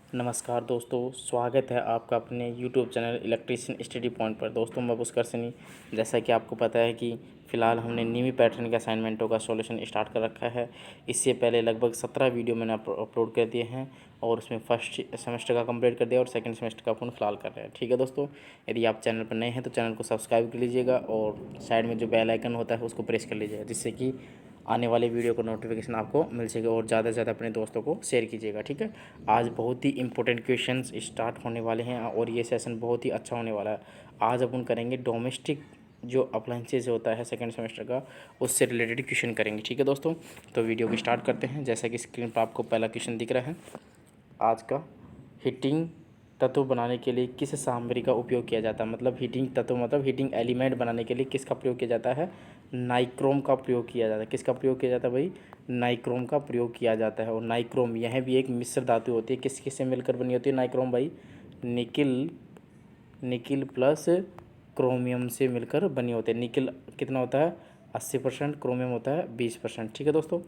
नमस्कार दोस्तों, स्वागत है आपका अपने YouTube channel electrician study point पर। दोस्तों मैं पुष्कर सनी। जैसा कि आपको पता है कि फ़िलहाल हमने न्यू पैटर्न के असाइनमेंटों का सॉल्यूशन स्टार्ट कर रखा है। इससे पहले लगभग 17 वीडियो मैंने अपलोड कर दिए हैं और उसमें फर्स्ट सेमेस्टर का कंप्लीट कर दिया और सेकंड सेमेस्टर का अपन फिलहाल कर रहे हैं। ठीक है दोस्तों, यदि आप चैनल पर नए हैं तो चैनल को सब्सक्राइब कर लीजिएगा और साइड में जो बेल आइकन होता है उसको प्रेस कर लीजिएगा, जिससे कि आने वाले वीडियो का नोटिफिकेशन आपको मिल सके और ज़्यादा से ज़्यादा अपने दोस्तों को शेयर कीजिएगा। ठीक है, आज बहुत ही इंपॉर्टेंट क्वेश्चंस स्टार्ट होने वाले हैं और ये सेशन बहुत ही अच्छा होने वाला है। आज अपन करेंगे डोमेस्टिक जो अप्लाइंसेज होता है सेकंड सेमेस्टर का, उससे रिलेटेड क्वेश्चन करेंगे। ठीक है दोस्तों, तो वीडियो को स्टार्ट करते हैं। जैसा कि स्क्रीन पर आपको पहला क्वेश्चन दिख रहा है आज का, हीटिंग तत्व बनाने के लिए किस सामग्री का उपयोग किया जाता है। मतलब हीटिंग तत्व मतलब हीटिंग एलिमेंट बनाने के लिए किसका प्रयोग किया जाता है। नाइक्रोम का प्रयोग किया जाता है। किसका प्रयोग किया जाता है भाई, नाइक्रोम का प्रयोग किया जाता है। और नाइक्रोम यह भी एक मिश्र धातु होती है। किस किस से मिलकर बनी होती है नाइक्रोम भाई, निकिल निकिल प्लस क्रोमियम से मिलकर बनी होती है। निकिल कितना होता है 80%, क्रोमियम होता है 20%। ठीक है दोस्तों,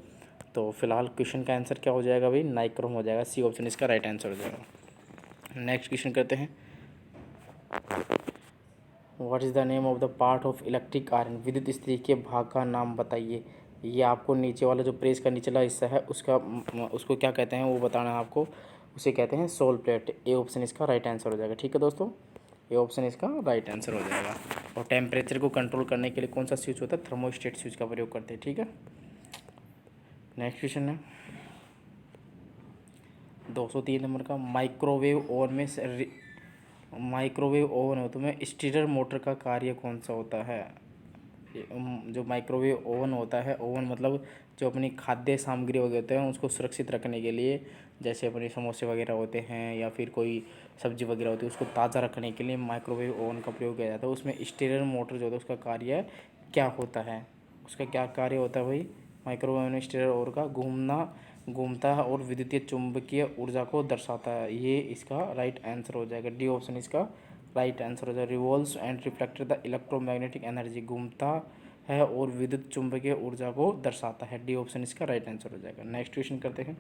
तो फिलहाल क्वेश्चन का आंसर क्या हो जाएगा भाई, नाइक्रोम हो जाएगा। सी ऑप्शन इसका राइट आंसर हो जाएगा। नेक्स्ट क्वेश्चन करते हैं। What is the name of the part of electric iron. विद्युत स्त्री के भाग का नाम बताइए। ये आपको नीचे वाला जो प्रेस का निचला हिस्सा है उसको क्या कहते हैं वो बताना है आपको। उसे कहते हैं सोल प्लेट। ए ऑप्शन इसका राइट आंसर हो जाएगा। ठीक है दोस्तों, ए ऑप्शन इसका राइट आंसर हो जाएगा। और टेम्परेचर को कंट्रोल करने के लिए कौन सा स्विच होता है, थर्मोस्टेट स्विच का प्रयोग करते हैं। ठीक है, नेक्स्ट क्वेश्चन है 203 नंबर का। माइक्रोवेव ओवन हो तो में स्टीलर मोटर का कार्य कौन सा होता है। जो माइक्रोवेव ओवन होता है, ओवन मतलब जो अपनी खाद्य सामग्री वगैरह होते हैं उसको सुरक्षित रखने के लिए, जैसे अपने समोसे वगैरह होते हैं या फिर कोई सब्जी वगैरह होती है उसको ताज़ा रखने के लिए माइक्रोवेव ओवन का प्रयोग किया जाता है। उसमें स्टीलर मोटर जो होता है उसका कार्य क्या होता है, उसका क्या कार्य होता है भाई। माइक्रोवेव ओवन स्टीलर ओवन का घूमता है और विद्युतीय चुंबकीय ऊर्जा को दर्शाता है। ये इसका राइट आंसर हो जाएगा। डी ऑप्शन इसका राइट आंसर हो जाएगा। Revolves and reflect the electromagnetic energy. घूमता है और विद्युत चुंबकीय ऊर्जा को दर्शाता है। डी ऑप्शन इसका राइट आंसर हो जाएगा। नेक्स्ट क्वेश्चन करते हैं।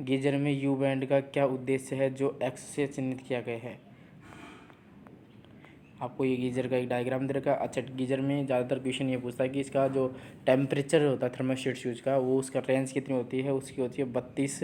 गीजर में यू बैंड का क्या उद्देश्य है जो एक्स से चिन्हित किया गया है। आपको ये गीजर का एक डायग्राम दे रखा है। अच्छा, गीजर में ज़्यादातर क्वेश्चन ये पूछता है कि इसका जो टेम्परेचर होता है थर्मोस्टेट स्विच का, वो उसका रेंज कितनी होती है। उसकी होती है 32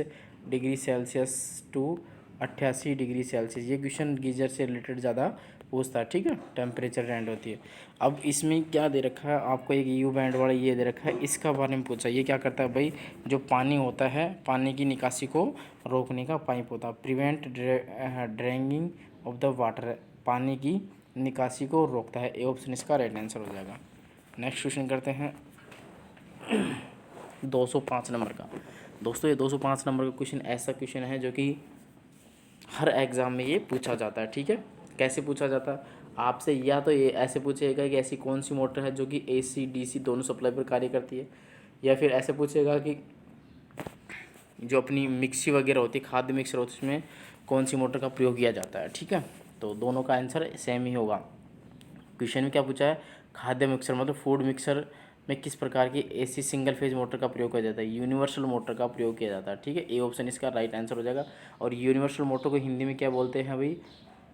degree Celsius to 88 degree Celsius. ये क्वेश्चन गीजर से रिलेटेड ज़्यादा पूछता है। ठीक है, टेम्परेचर रेंज होती है। अब इसमें क्या दे रखा है आपको, एक यू बैंड वाला ये दे रखा है, इसका बारे में पूछा। ये क्या करता है भाई, जो पानी होता है पानी की निकासी को रोकने का पाइप होता है। Prevent draining of the water, पानी की निकासी को रोकता है। ए ऑप्शन इसका राइट आंसर हो जाएगा। नेक्स्ट क्वेश्चन करते हैं 205 नंबर का। दोस्तों ये 205 नंबर का क्वेश्चन ऐसा क्वेश्चन है जो कि हर एग्ज़ाम में ये पूछा जाता है। ठीक है, कैसे पूछा जाता है आपसे, या तो ये ऐसे पूछेगा कि ऐसी कौन सी मोटर है जो कि AC DC दोनों सप्लाई पर कार्य करती है, या फिर ऐसे पूछेगा कि जो अपनी मिक्सी वगैरह होती है, खाद्य मिक्सर होती है, उसमें कौन सी मोटर का प्रयोग किया जाता है। ठीक है, तो दोनों का आंसर सेम ही होगा। क्वेश्चन में क्या पूछा है, खाद्य मिक्सर मतलब फूड मिक्सर में किस प्रकार की AC सिंगल फेज मोटर का प्रयोग किया जाता है। यूनिवर्सल मोटर का प्रयोग किया जाता है। ठीक है, ए ऑप्शन इसका राइट आंसर हो जाएगा। और यूनिवर्सल मोटर को हिंदी में क्या बोलते हैं भाई,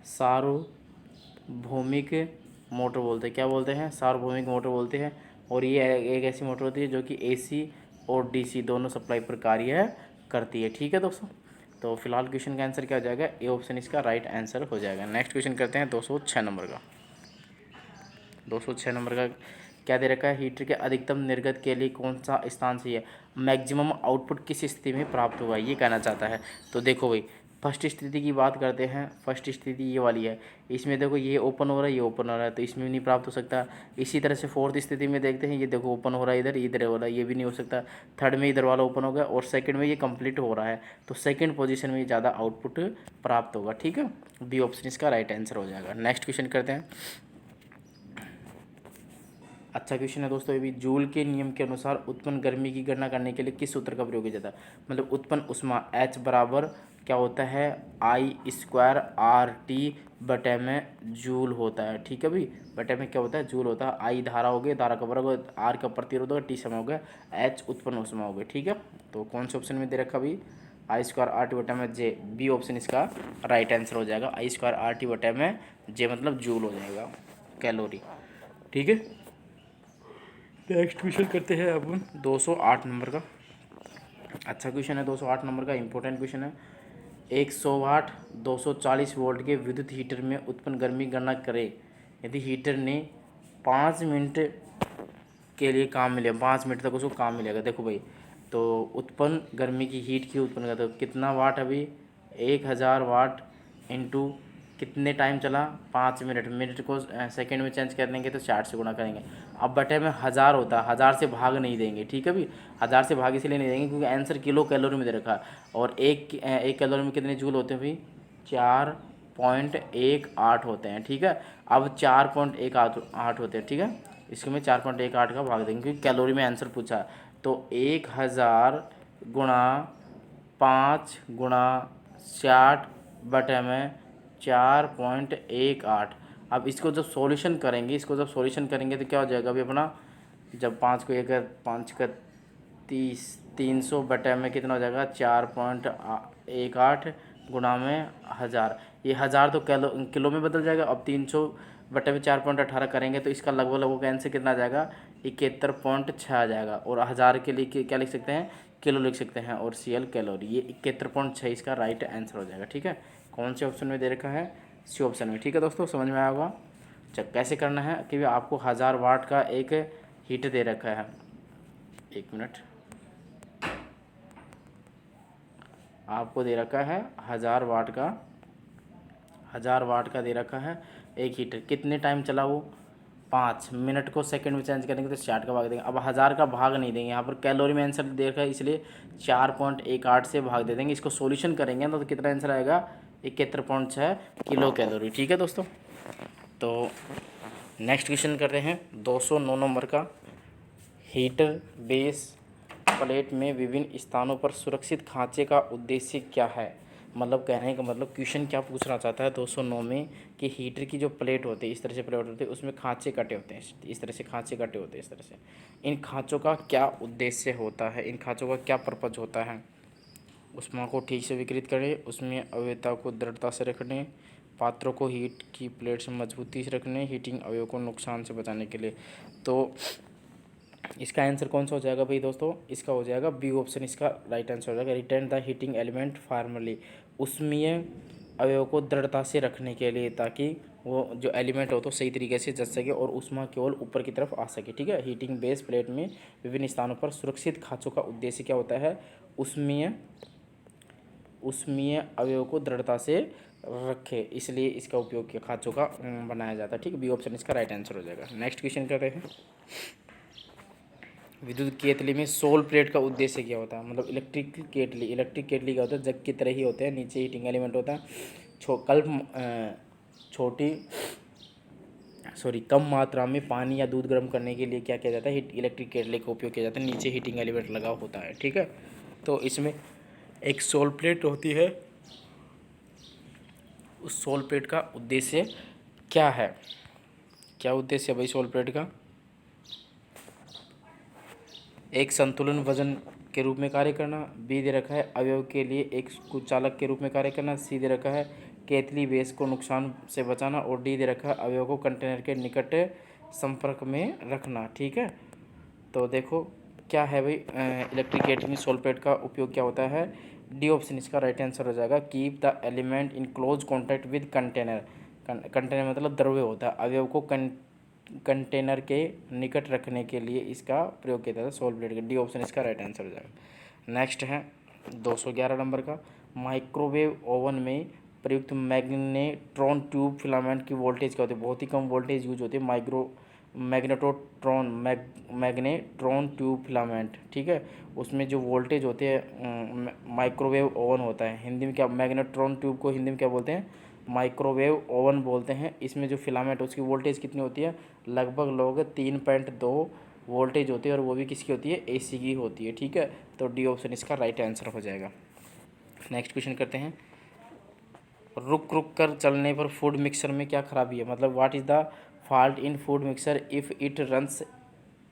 सार्वभौमिक मोटर बोलते हैं। क्या बोलते हैं, सार्वभौमिक मोटर बोलते हैं। और ये एक ऐसी मोटर होती है जो कि AC और DC दोनों सप्लाई पर कार्य करती है। ठीक है दोस्तों, तो फिलहाल क्वेश्चन का आंसर क्या हो जाएगा, ए ऑप्शन इसका राइट आंसर हो जाएगा। नेक्स्ट क्वेश्चन करते हैं 206 नंबर का। 206 नंबर का क्या दे रखा है, हीटर के अधिकतम निर्गत के लिए कौन सा स्थान सही है। मैक्सिमम आउटपुट किस स्थिति में प्राप्त होगा, ये कहना चाहता है। तो देखो भाई, फर्स्ट स्थिति की बात करते हैं। फर्स्ट स्थिति ये वाली है, इसमें देखो ये ओपन हो रहा है, ये ओपन हो रहा है, तो इसमें भी नहीं प्राप्त हो सकता। इसी तरह से फोर्थ स्थिति में देखते हैं, ये देखो ओपन हो रहा है इधर, इधर हो रहा है, ये भी नहीं हो सकता। थर्ड में इधर वाला ओपन हो गया और सेकंड में ये कंप्लीट हो रहा है, तो सेकंड पोजीशन में ज़्यादा आउटपुट प्राप्त होगा। ठीक है, बी ऑप्शन इसका राइट आंसर हो जाएगा। नेक्स्ट क्वेश्चन करते हैं। अच्छा क्वेश्चन है दोस्तों, ये भी जूल के नियम के अनुसार उत्पन्न गर्मी की गणना करने के लिए किस सूत्र का प्रयोग किया जाता है। मतलब उत्पन्न उष्मा H बराबर क्या होता है, I² RT बटे में जूल होता है। ठीक है भाई, बटे में क्या होता है, जूल होता है। I धारा हो गई, धारा का वर्ग हो गया, R का प्रतिरोध होगा, T समय हो गया, H उत्पन्न उष्मा हो गई। ठीक है, तो कौन से ऑप्शन में दे रखा भाई, आई स्क्वायर आर टी बटे में जे, बी ऑप्शन इसका राइट आंसर हो जाएगा। आई स्क्वायर आर टी बटे में जे मतलब जूल हो जाएगा कैलोरी। ठीक है, नेक्स्ट क्वेश्चन करते हैं अपन 208 नंबर का। अच्छा क्वेश्चन है 208 नंबर का, इंपॉर्टेंट क्वेश्चन है। 100 वाट 240 वोल्ट के विद्युत हीटर में उत्पन्न गर्मी की गणना करें यदि हीटर ने 5 मिनट के लिए काम मिले, 5 मिनट तक उसको काम मिलेगा। देखो भाई, तो उत्पन्न गर्मी की हीट की उत्पन्न करता है कितना वाट, अभी 1000 वाट इंटू कितने टाइम चला, 5 मिनट, मिनट को सेकंड में चेंज कर देंगे तो 60 से गुणा करेंगे। अब बटे में 1000 होता है, 1000 से भाग नहीं देंगे। ठीक है भाई, 1000 से भाग इसलिए नहीं देंगे क्योंकि आंसर किलो कैलोरी में दे रखा है, और एक कैलोरी में कितने जूल होते हैं भाई, 4.18 होते हैं। ठीक है, अब 4.18 होते हैं। ठीक है, इसको मैं 4.18 का भाग देंगे क्योंकि कैलोरी में आंसर पूछा है। तो 1000 गुणा 5 गुणा 60 बटे में 4.18। अब इसको जब सॉल्यूशन करेंगे, इसको जब सॉल्यूशन करेंगे तो क्या हो जाएगा अभी अपना, जब 5 को 5 का 30, 300 बटे में कितना हो जाएगा, 4.18 गुणा में 1000। ये 1000 तो किलो में बदल जाएगा। अब 300 बटे में 4.18 करेंगे तो इसका लगभग लगभग आंसर कितना आ जाएगा, 71.6 आ जाएगा। और 1000 के लिए क्या लिख सकते हैं, किलो लिख सकते हैं, और CL कैलोरी। ये 71.6 इसका राइट आंसर हो जाएगा। ठीक है, कौन से ऑप्शन में दे रखा है, सी ऑप्शन में। ठीक है दोस्तों, समझ में आया होगा। चल कैसे करना है कि आपको 1000 वाट का एक हीटर दे रखा है, 1 मिनट, आपको दे रखा है 1000 वाट का, 1000 वाट का दे रखा है एक हीटर। कितने टाइम चला वो, 5 मिनट को सेकंड में चेंज करेंगे तो 60 का भाग देंगे। अब 1000 का भाग नहीं देंगे, यहाँ पर कैलोरी में आंसर दे रखा है इसलिए 4.18 से भाग दे देंगे। इसको सॉल्यूशन करेंगे तो कितना आंसर आएगा, 71.6 किलो कैलोरी। ठीक है दोस्तों, तो नेक्स्ट क्वेश्चन करते हैं 209 नंबर का। हीटर बेस प्लेट में विभिन्न स्थानों पर सुरक्षित खांचे का उद्देश्य क्या है। मतलब कहने का मतलब क्वेश्चन क्या पूछना चाहता है 209 में कि हीटर की जो प्लेट होती है, इस तरह से प्लेट होती है, उसमें खांचे कटे होते हैं, इस तरह से खांचे कटे होते हैं, इस तरह से। इन खांचों का क्या उद्देश्य होता है, इन खांचों का क्या पर्पज होता है, ऊष्मा को ठीक से विकृत करने, उसमें अवयवता को दृढ़ता से रखने, पात्रों को हीट की प्लेट से मजबूती से रखने, हीटिंग अवयव को नुकसान से बचाने के लिए। तो इसका आंसर कौन सा हो जाएगा भाई दोस्तों, इसका हो जाएगा बी ऑप्शन, इसका राइट आंसर हो जाएगा। Retain the heating element formally, उसमें अवयव को दृढ़ता से रखने के लिए, ताकि वो जो एलिमेंट हो तो सही तरीके से जच सके और ऊष्मा केवल ऊपर की तरफ आ सके। ठीक है, हीटिंग बेस प्लेट में विभिन्न स्थानों पर सुरक्षित खांचों का उद्देश्य क्या होता है, उसमें अवयव को दृढ़ता से रखे, इसलिए इसका उपयोग किया खांचों का बनाया जाता है। ठीक है, बी ऑप्शन इसका राइट आंसर हो जाएगा। नेक्स्ट क्वेश्चन कर रहे हैं, विद्युत केतली में सोल प्लेट का उद्देश्य क्या होता है। मतलब इलेक्ट्रिक केतली क्या होता है, जग की तरह ही होते हैं, नीचे हीटिंग एलिमेंट होता है। कम मात्रा में पानी या दूध गर्म करने के लिए क्या किया जाता है, इलेक्ट्रिक केतली का उपयोग किया जाता है, नीचे हीटिंग एलिमेंट लगा होता है। ठीक है, तो इसमें एक सोल प्लेट होती है, उस सोल प्लेट का उद्देश्य क्या है, क्या उद्देश्य है भाई सोल प्लेट का, एक संतुलन वजन के रूप में कार्य करना, बी दे रखा है अवयव के लिए एक कुचालक के रूप में कार्य करना, सी दे रखा है केतली बेस को नुकसान से बचाना, और डी दे रखा है अवयव को कंटेनर के निकट संपर्क में रखना। ठीक है, तो देखो क्या है भाई, इलेक्ट्रिक केतली में सोल प्लेट का उपयोग क्या होता है, डी ऑप्शन इसका राइट आंसर हो जाएगा। Keep the element in close contact with container, container मतलब द्रव्य होता है, अवयव को कंटेनर के निकट रखने के लिए इसका प्रयोग किया जाता है सोल प्लेट का, डी ऑप्शन इसका राइट आंसर हो जाएगा। नेक्स्ट है 211 नंबर का, माइक्रोवेव ओवन में प्रयुक्त मैग्नेट्रॉन ट्यूब फिलामेंट की वोल्टेज क्या होती है, बहुत ही कम वोल्टेज यूज होती है, मैग्नेट्रॉन ट्यूब फिलामेंट। ठीक है, उसमें जो वोल्टेज होते हैं, माइक्रोवेव ओवन होता है, हिंदी में क्या, मैग्नेट्रॉन ट्यूब को हिंदी में क्या बोलते हैं, माइक्रोवेव ओवन बोलते हैं। इसमें जो फिलामेंट उसकी वोल्टेज कितनी होती है, लगभग लोग 3.2 वोल्टेज होती है, और वो भी किसकी होती है, AC की होती है। ठीक है, तो डी ऑप्शन इसका राइट आंसर हो जाएगा। नेक्स्ट क्वेश्चन करते हैं, रुक रुक कर चलने पर फूड मिक्सर में क्या खराबी है। मतलब what is the fault in food mixer if it runs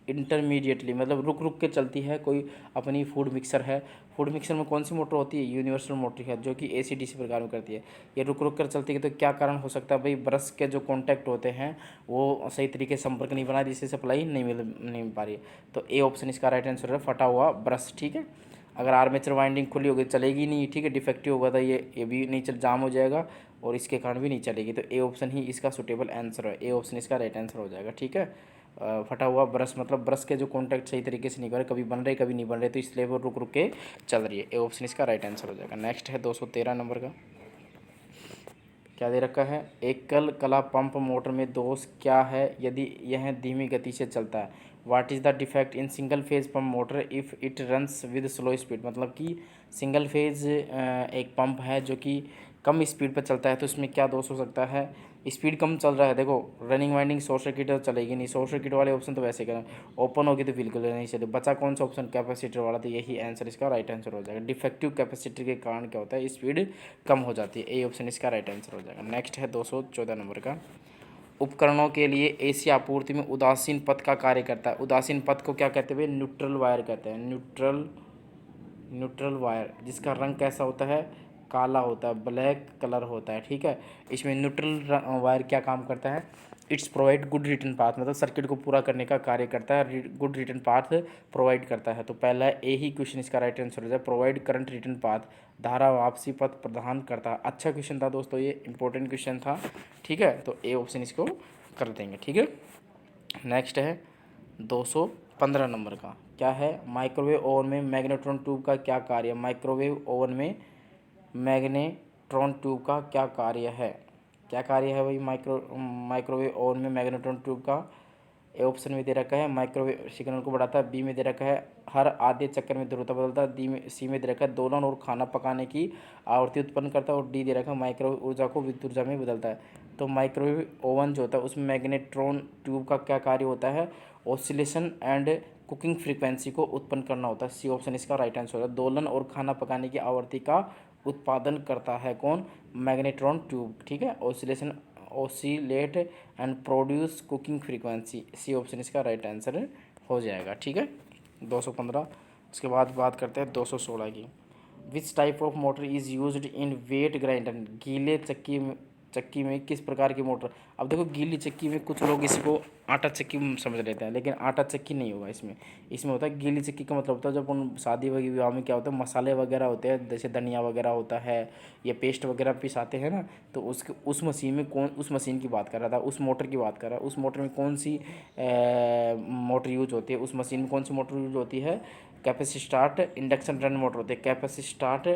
intermediately मतलब रुक रुक के चलती है। कोई अपनी फूड मिक्सर है, फूड मिक्सर में कौन सी मोटर होती है, यूनिवर्सल मोटर है, जो कि AC DC प्रकार में करती है। ये रुक रुक कर चलती है, तो क्या कारण हो सकता है भाई, ब्रश के जो कॉन्टैक्ट होते हैं वो सही तरीके से संपर्क नहीं बना, जिससे सप्लाई नहीं मिल पा रही है। तो ए ऑप्शन इसका राइट आंसर है, फटा हुआ ब्रश। ठीक है, अगर आर्मेचर वाइंडिंग खुली होगी चलेगी नहीं, ठीक है, डिफेक्टिव होगा तो ये भी नहीं चल, जाम हो जाएगा और इसके कारण भी नहीं चलेगी। तो ए ऑप्शन ही इसका सुटेबल आंसर है, ए ऑप्शन इसका राइट आंसर हो जाएगा। ठीक है, फटा हुआ ब्रश मतलब ब्रश के जो कॉन्टैक्ट सही तरीके से नहीं कर रहे, कभी बन रहे कभी नहीं बन रहे, तो इसलिए वो रुक रुक के चल रही है। ए ऑप्शन इसका राइट आंसर हो जाएगा। नेक्स्ट है 213 नंबर का, क्या दे रखा है, एकल कला पंप मोटर में दोष क्या है यदि यह धीमी गति से चलता है। What is the defect in single phase pump motor if it runs with slow speed. मतलब कि सिंगल फेज एक पंप है जो कि कम स्पीड पर चलता है, तो इसमें क्या दोष हो सकता है। स्पीड कम चल रहा है, देखो रनिंग वाइंडिंग शॉर्ट सर्किट तो चलेगी नहीं, शॉर्ट सर्किट वाले ऑप्शन तो वैसे करें, ओपन होगी तो बिल्कुल नहीं चले। बचा कौन सा ऑप्शन, कैपेसिटर वाला, तो यही आंसर इसका राइट आंसर हो जाएगा। डिफेक्टिव कैपेसिटर के कारण क्या होता है, स्पीड कम हो जाती है। ए ऑप्शन इसका राइट आंसर हो जाएगा। नेक्स्ट है 214 नंबर का, उपकरणों के लिए AC आपूर्ति में उदासीन पथ का कार्य करता है। उदासीन पथ को क्या कहते हैं, न्यूट्रल वायर कहते हैं। न्यूट्रल वायर जिसका रंग कैसा होता है, काला होता है, ब्लैक कलर होता है। ठीक है, इसमें न्यूट्रल वायर क्या काम करता है, it's provide good return path, मतलब सर्किट को पूरा करने का कार्य करता है, गुड रिटर्न पाथ प्रोवाइड करता है। तो पहला ए ही क्वेश्चन इसका राइट आंसर हो जाए, प्रोवाइड करंट रिटर्न पाथ, धारा वापसी पथ प्रदान करता है। अच्छा क्वेश्चन था दोस्तों, ये इंपॉर्टेंट क्वेश्चन था। ठीक है, तो ए ऑप्शन इसको कर देंगे। ठीक है, नेक्स्ट है 215 नंबर का, क्या है, माइक्रोवेव ओवन में मैग्नेट्रॉन ट्यूब का क्या कार्य है। माइक्रोवेव ओवन में मैग्नेट्रॉन ट्यूब का क्या कार्य है, क्या कार्य है भाई, माइक्रोवेव ओवन में मैग्नेट्रॉन ट्यूब का। ए ऑप्शन में दे रखा है माइक्रोवेव सिग्नल को बढ़ाता है, बी में दे रखा है हर आधे चक्कर में ध्रुवता बदलता है, सी में दे रखा है दोलन और खाना पकाने की आवृत्ति उत्पन्न करता है, और डी दे रखा है माइक्रोवेव ऊर्जा को विद्युत ऊर्जा में बदलता है। तो माइक्रोवेव ओवन जो होता है उसमें मैग्नेट्रॉन ट्यूब का क्या कार्य होता है, ऑसिलेशन एंड कुकिंग फ्रीक्वेंसी को उत्पन्न करना होता है। सी ऑप्शन इसका राइट आंसर होता है, दोलन और खाना पकाने की आवृत्ति का उत्पादन करता है कौन, मैग्नेट्रॉन ट्यूब। ठीक है, oscillate and produce cooking frequency, C option इसका राइट आंसर हो जाएगा। ठीक है, 215। उसके बाद बात करते हैं 216 की, which type of motor is used in wet grinder. गीले चक्की में किस प्रकार की मोटर। अब देखो गीली चक्की में कुछ लोग इसको आटा चक्की समझ लेते हैं, लेकिन आटा चक्की नहीं होगा इसमें। इसमें होता है गीली चक्की का मतलब होता है जब उन शादी विवाह में क्या होता है, मसाले वगैरह होते हैं, जैसे धनिया वगैरह होता है या पेस्ट वगैरह पिसाते हैं ना, तो उस मशीन में उस मशीन की बात कर रहा था, उस मोटर की बात कर रहा है। उस मोटर में कौन सी मोटर यूज होती है, उस मशीन में कौन सी मोटर यूज होती है, capacity start induction run motor होती है, capacity start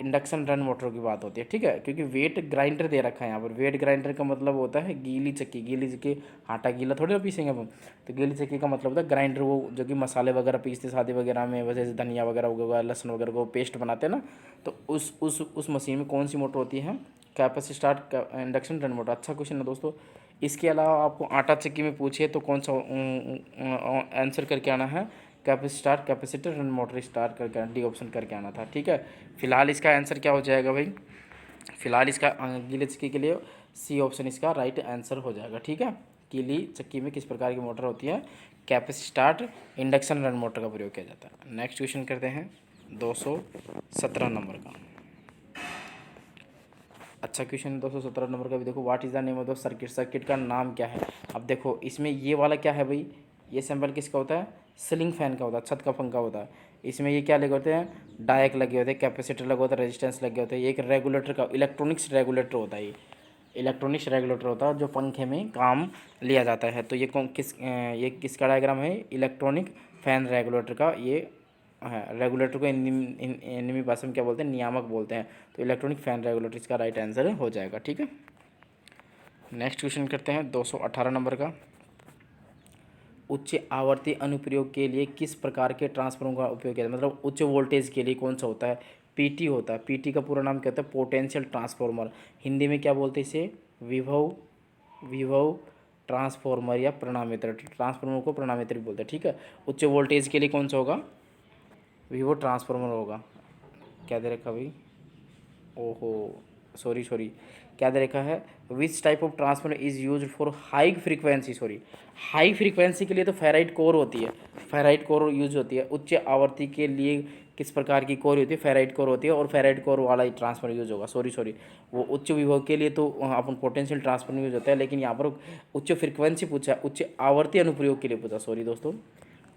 induction run motor की बात होती है। ठीक है, क्योंकि वेट ग्राइंडर दे रखा है यहाँ पर, वेट ग्राइंडर का मतलब होता है गीली चक्की आटा गीला थोड़ी ना पीसेंगे हम, तो गीली चक्की का मतलब होता है ग्राइंडर, वो जो कि मसाले वगैरह पीसते शादी वगैरह में, वजह से धनिया वगैरह होगा, लहसुन वगैरह को पेस्ट बनाते हैं ना, तो उस मशीन में कौन सी मोटर होती है, capacity start induction run motor. अच्छा क्वेश्चन है दोस्तों। इसके अलावा आपको आटा चक्की में पूछिए तो कौन सा आंसर करके आना है, कैपेसिटर रन मोटर स्टार्ट करके डी ऑप्शन करके आना था। ठीक है, फिलहाल इसका आंसर क्या हो जाएगा भाई, फिलहाल इसका गीले चक्की के लिए सी ऑप्शन इसका राइट आंसर हो जाएगा। ठीक है, गीली चक्की में किस प्रकार की मोटर होती है, capacity start induction run motor का प्रयोग किया जाता है। नेक्स्ट क्वेश्चन करते हैं 217 नंबर का। अच्छा क्वेश्चन 217 नंबर का भी देखो, what is the name of the circuit, circuit का नाम क्या है। अब देखो इसमें ये वाला क्या है भाई, ये सिंबल किसका होता है, सीलिंग फैन का होता है, छत का पंखा होता है। इसमें ये क्या लगे होते हैं, डायक लगे होते हैं, कैपेसिटर लगा होता है, रेजिस्टेंस लगे होते हैं। ये एक रेगुलेटर का इलेक्ट्रॉनिक्स रेगुलेटर होता है, ये इलेक्ट्रॉनिक्स रेगुलेटर होता है जो पंखे में काम लिया जाता है। तो ये ये किसका डायग्राम है, इलेक्ट्रॉनिक फैन रेगुलेटर का ये है। रेगुलेटर को निम्न भाषा में क्या बोलते हैं, नियामक बोलते हैं। तो इलेक्ट्रॉनिक फैन रेगुलेटर इसका राइट आंसर हो जाएगा। ठीक है, नेक्स्ट क्वेश्चन करते हैं 218 नंबर का, उच्च आवर्ती अनुप्रयोग के लिए किस प्रकार के ट्रांसफार्मर का उपयोग किया जाता है। मतलब उच्च वोल्टेज के लिए कौन सा होता है, पीटी होता है। पीटी का पूरा नाम क्या होता है, पोटेंशियल ट्रांसफार्मर। हिंदी में क्या बोलते हैं इसे, विभव ट्रांसफार्मर या प्रणामित्र, ट्रांसफार्मर को प्रणामित्र भी बोलते हैं। ठीक है, उच्च वोल्टेज के लिए कौन सा होगा, विभव ट्रांसफार्मर होगा। क्या दे रखा भाई, ओहो सॉरी क्या दे रखा है, विच type of transformer is use for high frequency, high frequency के लिए तो फेराइट कोर होती है, फेराइट कोर यूज होती है। उच्च आवर्ती के लिए किस प्रकार की कोर होती है, फेराइट कोर होती है, और फेराइट कोर वाला ही ट्रांसफार्मर यूज होगा। सॉरी वो उच्च विभव के लिए तो अपन पोटेंशियल ट्रांसफार्मर यूज होता है, लेकिन यहाँ पर उच्च फ्रीक्वेंसी पूछा, उच्च आवर्ती अनुप्रयोग के लिए पूछा, सॉरी दोस्तों।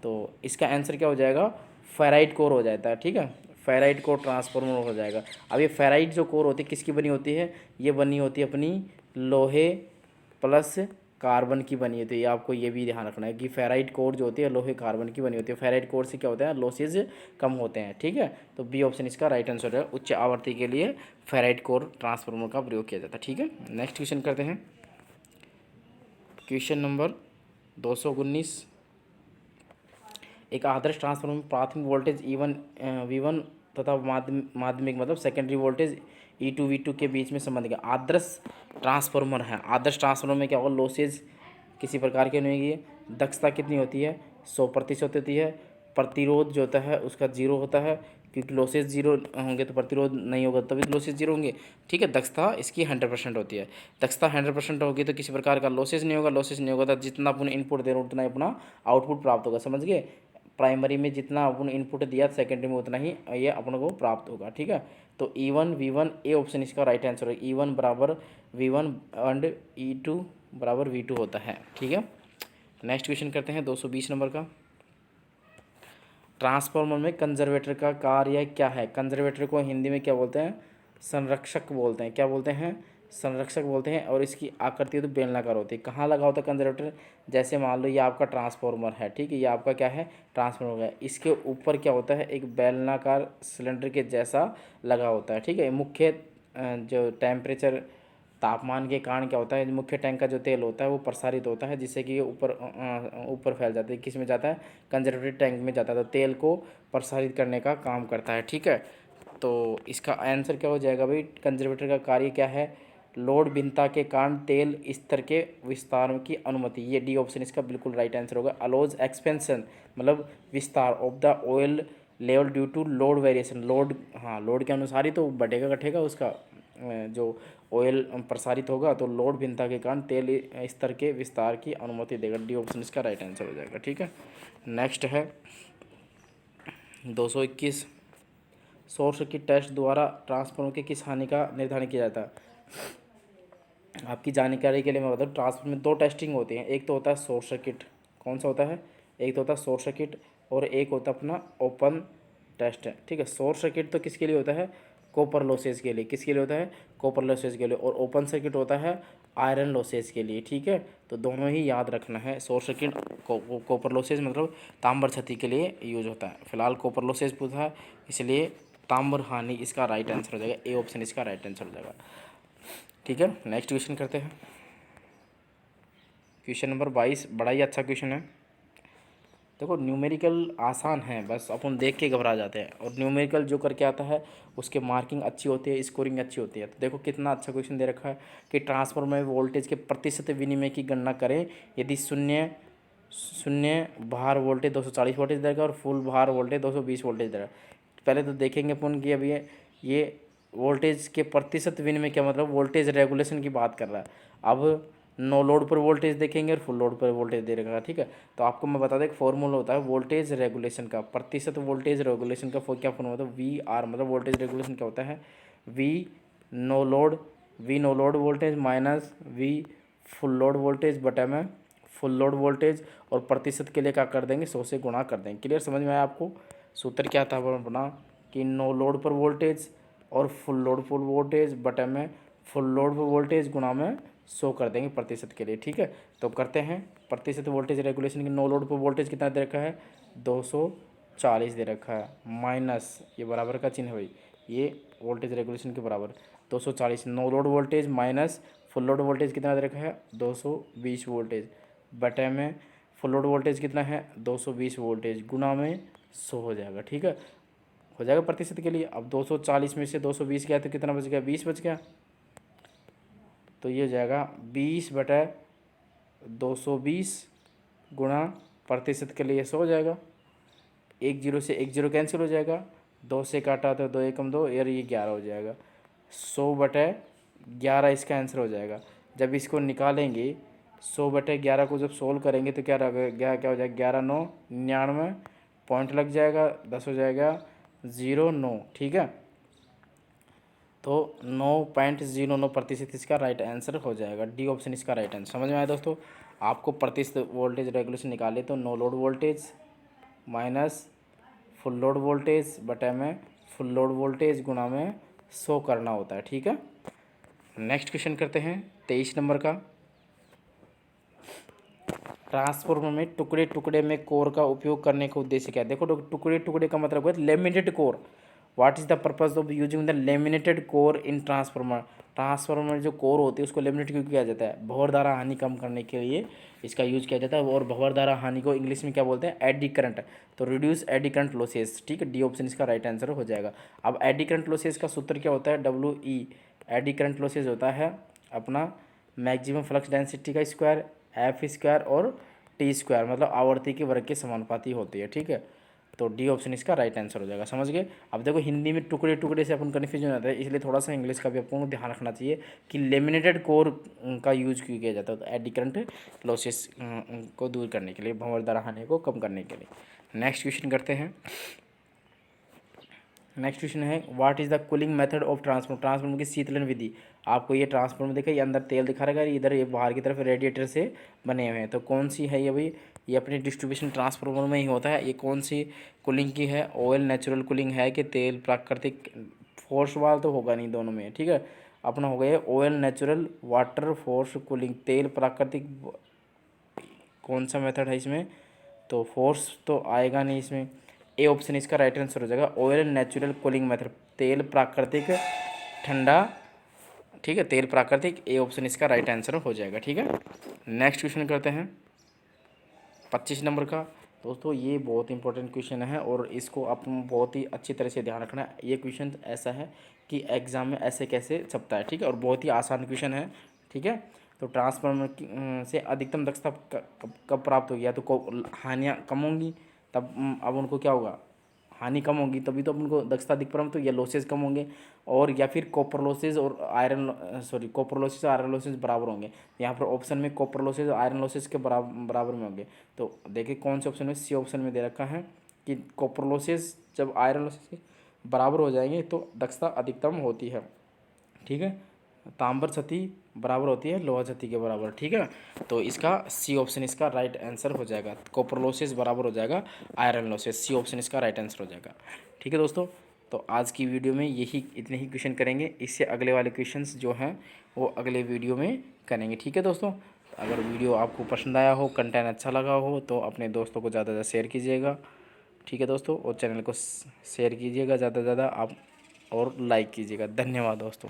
तो इसका आंसर क्या हो जाएगा, फेराइट कोर हो जाता है, ठीक है, फेराइट कोर ट्रांसफार्मर हो जाएगा। अब ये फेराइट जो कोर होती है किसकी बनी होती है, ये बनी होती है अपनी लोहे प्लस कार्बन की बनी होती है। आपको ये भी ध्यान रखना है कि फेराइट कोर जो होती है लोहे कार्बन की बनी होती है। फेराइट कोर से क्या होता है, लॉसेज कम होते हैं, ठीक है। तो बी ऑप्शन इसका राइट आंसर है, उच्च आवर्ती के लिए फेराइट कोर ट्रांसफार्मर का प्रयोग किया जाता है, ठीक है। नेक्स्ट क्वेश्चन करते हैं, क्वेश्चन नंबर 219। एक आदर्श ट्रांसफार्मर में प्राथमिक वोल्टेज V1 तथा माध्यमिक मतलब सेकेंडरी वोल्टेज E2 V2 के बीच में संबंध है। आदर्श ट्रांसफार्मर है, आदर्श ट्रांसफार्मर में क्या होगा, लॉसेज किसी प्रकार की नहीं होगी। दक्षता कितनी होती है, 100% होती है। प्रतिरोध जो होता है उसका 0 होता है, क्योंकि लॉसेज 0 होंगे तो प्रतिरोध नहीं होगा, तभी लॉसेज 0 होंगे, ठीक है। दक्षता इसकी 100% होती है, दक्षता 100% होगी तो किसी प्रकार का लॉसेज नहीं होगा, लॉसेज नहीं होगा तो जितना अपन इनपुट दे रहे हो उतना ही अपना आउटपुट प्राप्त होगा, समझ गए। प्राइमरी में जितना अपन इनपुट दिया सेकेंडरी में उतना ही ये अपन को प्राप्त होगा, ठीक है। तो E1 V1 ए ऑप्शन इसका राइट आंसर है। E1 बराबर V1 एंड E2 बराबर V2 होता है, ठीक है। नेक्स्ट क्वेश्चन करते हैं 220 नंबर का। ट्रांसफार्मर में कंजर्वेटर का कार्य क्या है। कंजर्वेटर को हिंदी में क्या बोलते हैं, संरक्षक बोलते हैं। क्या बोलते हैं, संरक्षक बोलते हैं। और इसकी आकृति तो बेलनाकार होती है। कहाँ लगा होता है कंजर्वेटर, जैसे मान लो ये आपका ट्रांसफार्मर है, ठीक है, ये आपका क्या है, ट्रांसफार्मर है। इसके ऊपर क्या होता है, एक बेलनाकार सिलेंडर के जैसा लगा होता है, ठीक है। मुख्य जो टेम्परेचर तापमान के कारण क्या होता है, मुख्य टैंक का जो तेल होता है वो प्रसारित होता है, जिससे कि ये ऊपर फैल जाता है। किस में जाता है, कंजर्वेटर टैंक में जाता है, तो तेल को प्रसारित करने का काम करता है, ठीक है। तो इसका आंसर क्या हो जाएगा भाई, कंजर्वेटर का कार्य क्या है, लोड भिन्नता के कारण तेल स्तर के विस्तार की अनुमति। ये डी ऑप्शन इसका बिल्कुल राइट आंसर होगा। अलोज एक्सपेंशन मतलब विस्तार of the oil level due to load variation. Load, हाँ, लोड के अनुसार ही तो बढ़ेगा घटेगा उसका जो ऑयल प्रसारित होगा, तो लोड भिन्नता के कारण तेल स्तर के विस्तार की अनुमति देगा। डी ऑप्शन इसका राइट आंसर हो जाएगा, ठीक है। नेक्स्ट है 221। शॉर्ट सर्किट टेस्ट द्वारा ट्रांसफार्मर की किस हानि का निर्धारण किया जाता है। आपकी जानकारी के लिए मैं बताऊँ, ट्रांसफार्मर में 2 टेस्टिंग होती हैं। एक तो होता है शॉर्ट सर्किट, कौन सा होता है, एक तो होता है शॉर्ट सर्किट और एक होता है अपना ओपन टेस्ट है, ठीक है। शॉर्ट सर्किट तो किसके लिए होता है, कॉपर लॉसेज के लिए। किसके लिए होता है, कॉपर लॉसेज के लिए। और ओपन सर्किट होता है आयरन लॉसेज के लिए, ठीक है। तो दोनों ही याद रखना है। शॉर्ट सर्किट कॉपर लॉसेज मतलब तांबर क्षति के लिए यूज होता है। फिलहाल कॉपर लॉसेज पूछा है, इसलिए तांबर हानि इसका राइट आंसर हो जाएगा। ए ऑप्शन इसका राइट आंसर हो जाएगा, ठीक है। नेक्स्ट क्वेश्चन करते हैं, क्वेश्चन नंबर 22। बड़ा ही अच्छा क्वेश्चन है। देखो न्यूमेरिकल आसान है, बस अपन देख के घबरा जाते हैं। और न्यूमेरिकल जो करके आता है उसके मार्किंग अच्छी होती है, स्कोरिंग अच्छी होती है। तो देखो कितना अच्छा क्वेश्चन दे रखा है कि ट्रांसफार्मर में वोल्टेज के प्रतिशत विनिमय की गणना करें यदि शून्य शून्य भार वोल्टेज 240 वोल्टेज देगा और फुल भार वोल्टेज 220 वोल्टेज देगा। पहले तो देखेंगे अपन कि अभी ये वोल्टेज के प्रतिशत विनिमय क्या मतलब, वोल्टेज रेगुलेशन की बात कर रहा है। अब नो लोड पर वोल्टेज देखेंगे और फुल लोड पर वोल्टेज दे रखा है, ठीक है। तो आपको मैं बता दें एक फॉर्मूला होता है वोल्टेज रेगुलेशन का, प्रतिशत वोल्टेज रेगुलेशन का क्या फॉर्मूला होता है, VR मतलब वोल्टेज रेगुलेशन क्या होता है, V no load voltage minus V full load voltage बटा में फुल लोड वोल्टेज। और प्रतिशत के लिए क्या कर देंगे, 100 से गुणा कर देंगे। क्लियर, समझ में आया आपको। सूत्र क्या था अपना कि नो लोड पर वोल्टेज और फुल लोड पर वोल्टेज बटे में फुल लोड पर वोल्टेज गुणा में 100 कर देंगे प्रतिशत के लिए, ठीक है। तो करते हैं प्रतिशत वोल्टेज रेगुलेशन की। नो लोड पर वोल्टेज कितना दे रखा है, 240 दे रखा है, माइनस ये बराबर का चिन्ह है भाई, ये वोल्टेज रेगुलेशन के बराबर 240। No load voltage minus full load voltage कितना दे रखा है, 220 वोल्टेज बटे में फुल लोड वोल्टेज कितना है, 220 वोल्टेज गुणा में 100 हो जाएगा, ठीक है। हो जाएगा प्रतिशत के लिए। अब 240 में से 220 गया तो कितना बच गया, 20 बच गया। तो ये हो जाएगा 20 बटा 220 गुणा प्रतिशत के लिए 100 हो जाएगा। 1 0 से 1 0 कैंसिल हो जाएगा, 2 से काटा तो 2 एकम 2 यार, ये 11 हो जाएगा। 100/11 इसका आंसर हो जाएगा। जब इसको निकालेंगे 100/11 को जब सोल्व करेंगे तो क्या रहेगा, क्या हो जाएगा, 11×9 = 99, पॉइंट लग जाएगा, 10 हो जाएगा 0.9। ठीक है, तो 9.09% इसका राइट आंसर हो जाएगा। डी ऑप्शन इसका राइट आंसर। समझ में आया दोस्तों। आपको प्रतिशत वोल्टेज रेगुलेशन निकाले तो no load voltage minus full load voltage बटा में फुल लोड वोल्टेज गुणा में 100 करना होता है। ठीक है, नेक्स्ट क्वेश्चन करते हैं 23 नंबर का। ट्रांसफार्मर में टुकड़े टुकड़े में कोर का उपयोग करने का उद्देश्य क्या है। देखो टुकड़े टुकड़े का मतलब है laminated core. What is the purpose of using the laminated core in transformer. Transformer में जो कोर होती है उसको लेमिनेट क्यों किया जाता है, भंवर धारा हानि कम करने के लिए इसका यूज किया जाता है। और भंवर धारा हानि को इंग्लिश में क्या बोलते हैं, एडी करंट। तो रिड्यूस एडी करंट लॉसेस। ठीक है, डी ऑप्शन इसका राइट आंसर हो जाएगा। अब एडी करंट लॉसेस का सूत्र क्या होता है, WE। एडी करंट लॉसेस होता है अपना मैक्सिमम फ्लक्स डेंसिटी का स्क्वायर, F² और T², मतलब आवर्ती के वर्ग के समानुपाती होती है। ठीक है, तो डी ऑप्शन इसका राइट आंसर हो जाएगा। समझ गए। अब देखो हिंदी में टुकड़े टुकड़े से अपन कन्फ्यूजन आता है, इसलिए थोड़ा सा इंग्लिश का भी आपको ध्यान रखना चाहिए कि लेमिनेटेड कोर का यूज क्यों किया जाता है। तो एडी करंट लॉसेस को दूर करने के लिए, भंवर धारा हानि को कम करने के लिए। नेक्स्ट क्वेश्चन करते हैं। नेक्स्ट क्वेश्चन है what is the cooling method of transformer. Transformer की शीतलन विधि। आपको ये ट्रांसफार्मर देखा, ये अंदर तेल दिखा रहेगा, इधर ये बाहर की तरफ रेडिएटर से बने हुए हैं। तो कौन सी है ये भाई, ये अपने डिस्ट्रीब्यूशन ट्रांसफार्मर में ही होता है। ये कौन सी कूलिंग की है, ऑयल नेचुरल कूलिंग है कि तेल प्राकृतिक। फोर्स वाला तो होगा नहीं दोनों में। ठीक है, अपना हो गया oil natural, water force cooling, तेल प्राकृतिक। कौन सा मेथड है इसमें, तो फोर्स तो आएगा नहीं इसमें। ए ऑप्शन इसका राइट आंसर हो जाएगा, ऑयल नेचुरल कूलिंग मेथड, तेल प्राकृतिक ठंडा। ठीक है, तेल प्राकृतिक, ए ऑप्शन इसका राइट आंसर हो जाएगा। ठीक है, नेक्स्ट क्वेश्चन करते हैं 25 नंबर का। दोस्तों ये बहुत इंपॉर्टेंट क्वेश्चन है और इसको आप बहुत ही अच्छी तरह से ध्यान रखना है। ये क्वेश्चन ऐसा है कि एग्जाम में ऐसे कैसे छपता है। ठीक है, और बहुत ही आसान क्वेश्चन है। ठीक है, तो ट्रांसफार्मर से अधिकतम दक्षता कब प्राप्त होगी, या तो हानियाँ कम होंगी तब अब उनको क्या होगा, हानि कम होगी तभी तो अपन को दक्षता अधिक प्राप्त होगी, या लॉसेज कम होंगे, और या फिर कॉपर लॉसेज और कॉपर लॉसेज और आयरन लॉसेज बराबर होंगे। यहाँ पर ऑप्शन में कॉपर लॉसेज और आयरन लॉसेज के बराबर में होंगे। तो देखिए कौन से ऑप्शन में, सी ऑप्शन में दे रखा है कि कॉपर लॉसेज जब आयरन लॉसेज के बराबर हो जाएंगे तो दक्षता अधिकतम होती है। ठीक है, तांबर क्षति बराबर होती है लोहा क्षति के बराबर। ठीक है, तो इसका सी ऑप्शन इसका राइट आंसर हो जाएगा। कॉपर लॉसेस बराबर हो जाएगा आयरन लॉसेस, सी ऑप्शन इसका राइट आंसर हो जाएगा। ठीक है दोस्तों, तो आज की वीडियो में यही इतने ही क्वेश्चन करेंगे। इससे अगले वाले क्वेश्चंस जो हैं वो अगले वीडियो में करेंगे। ठीक है दोस्तों, अगर वीडियो आपको पसंद आया हो, कंटेंट अच्छा लगा हो तो अपने दोस्तों को ज़्यादा से ज़्यादा शेयर कीजिएगा। ठीक है दोस्तों, और चैनल को शेयर कीजिएगा ज़्यादा से ज़्यादा आप, और लाइक कीजिएगा। धन्यवाद दोस्तों।